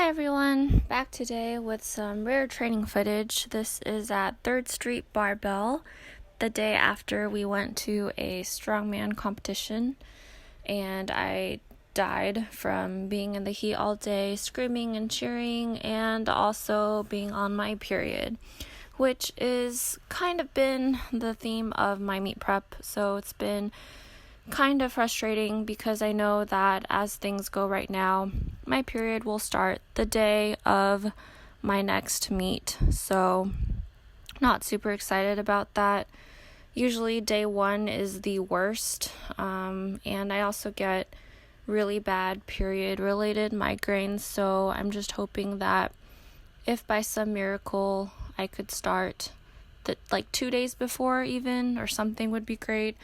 Hi everyone, back today with some rare training footage. This is at 3rd Street Barbell, the day after we went to a strongman competition, and I died from being in the heat all day, screaming and cheering, and also being on my period, which is kind of been the theme of my meet prep. So it's been kind of frustrating because I know that as things go right now, my period will start the day of my next meet. So not super excited about that. Usually day one is the worst, and I also get really bad period related migraines, so I'm just hoping that if by some miracle I could start like 2 days before even, or something would be great.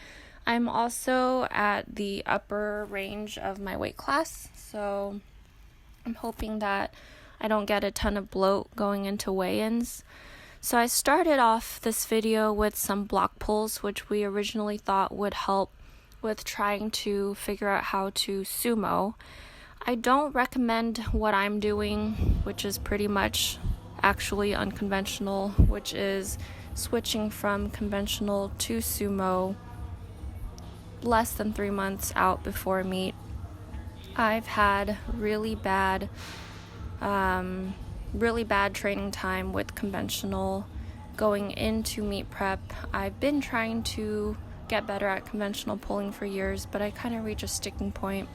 I'm also at the upper range of my weight class, so I'm hoping that I don't get a ton of bloat going into weigh-ins. So I started off this video with some block pulls, which we originally thought would help with trying to figure out how to sumo. I don't recommend what I'm doing, which is pretty much actually unconventional, which is switching from conventional to sumo less than 3 months out before meet. I've had really bad training time with conventional going into meet prep. I've been trying to get better at conventional pulling for years, but I kind of reach a sticking point,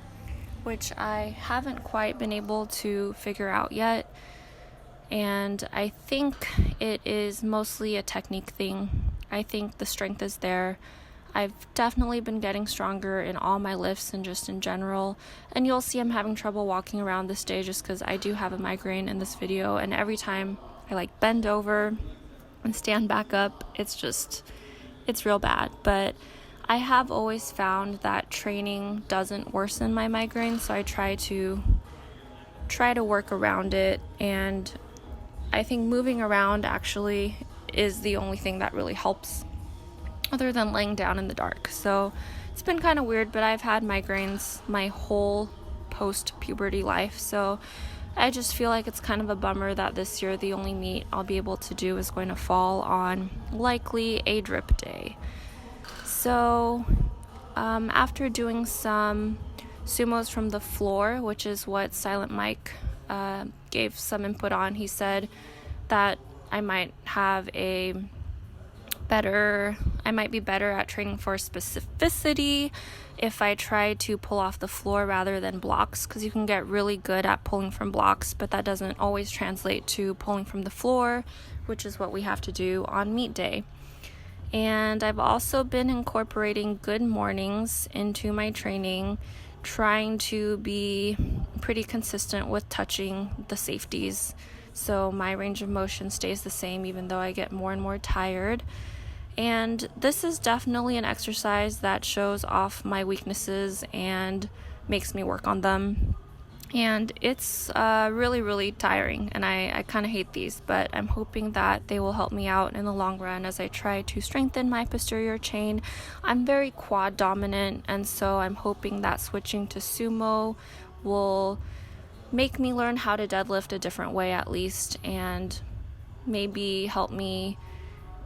which I haven't quite been able to figure out yet. And I think it is mostly a technique thing. I think the strength is there. I've definitely been getting stronger in all my lifts and just in general, and you'll see I'm having trouble walking around this day just because I do have a migraine in this video, and every time I bend over and stand back up, it's real bad. But I have always found that training doesn't worsen my migraine, so I try to work around it, and I think moving around actually is the only thing that really helps, other than laying down in the dark. So it's been kind of weird, but I've had migraines my whole post-puberty life, so I just feel like it's kind of a bummer that this year the only meet I'll be able to do is going to fall on likely a drip day. So after doing some sumos from the floor, which is what Silent Mike gave some input on, he said that I might be better at training for specificity if I try to pull off the floor rather than blocks, because you can get really good at pulling from blocks, but that doesn't always translate to pulling from the floor, which is what we have to do on meet day. And I've also been incorporating good mornings into my training, trying to be pretty consistent with touching the safeties, so my range of motion stays the same even though I get more and more tired. And this is definitely an exercise that shows off my weaknesses and makes me work on them. And it's really, really tiring, and I kind of hate these, but I'm hoping that they will help me out in the long run as I try to strengthen my posterior chain. I'm very quad dominant, and so I'm hoping that switching to sumo will make me learn how to deadlift a different way at least, and maybe help me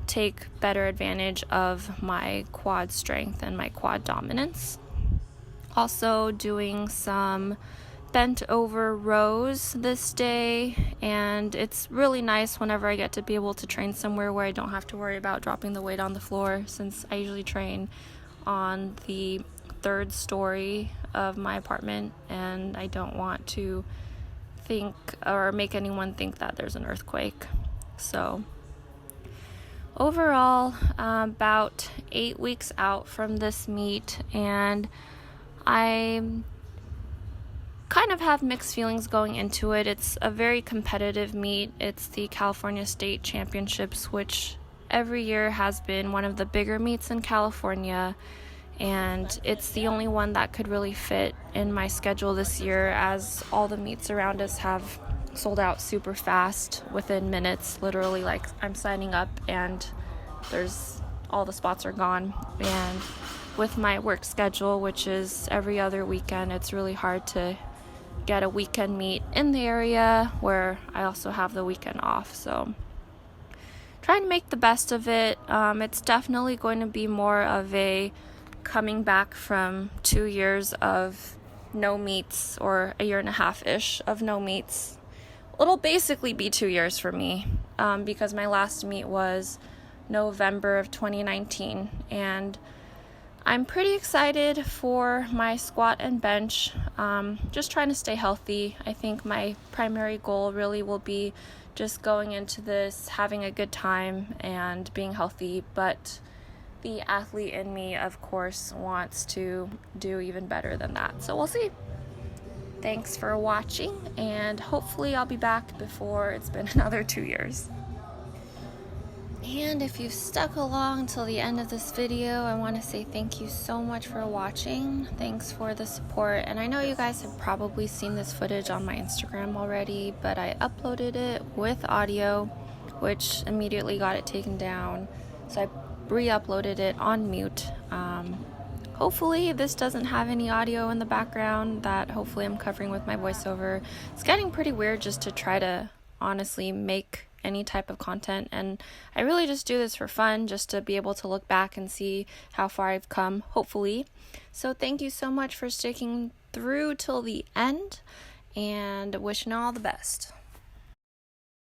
take better advantage of my quad strength and my quad dominance. Also doing some bent over rows this day, and it's really nice whenever I get to be able to train somewhere where I don't have to worry about dropping the weight on the floor, since I usually train on the 3rd story of my apartment, and I don't want to think or make anyone think that there's an earthquake. So overall, about 8 weeks out from this meet, and I kind of have mixed feelings going into it. It's a very competitive meet. It's the California State Championships, which every year has been one of the bigger meets in California, and it's the only one that could really fit in my schedule this year, as all the meets around us have sold out super fast within minutes. Literally, I'm signing up and all the spots are gone. And with my work schedule, which is every other weekend, it's really hard to get a weekend meet in the area where I also have the weekend off. So trying to make the best of it. It's definitely going to be more of a coming back from 2 years of no meets, or a year and a half-ish of no meets. It'll basically be 2 years for me, because my last meet was November of 2019, and I'm pretty excited for my squat and bench. Just trying to stay healthy. I think my primary goal really will be just going into this, having a good time and being healthy, but the athlete in me, of course, wants to do even better than that. So we'll see. Thanks for watching, and hopefully I'll be back before it's been another 2 years. And if you've stuck along till the end of this video, I want to say thank you so much for watching. Thanks for the support. And I know you guys have probably seen this footage on my Instagram already, but I uploaded it with audio, which immediately got it taken down. So I re-uploaded it on mute. Hopefully this doesn't have any audio in the background that hopefully I'm covering with my voiceover. It's getting pretty weird just to try to honestly make any type of content, and I really just do this for fun, just to be able to look back and see how far I've come, hopefully. So thank you so much for sticking through till the end, and wishing all the best.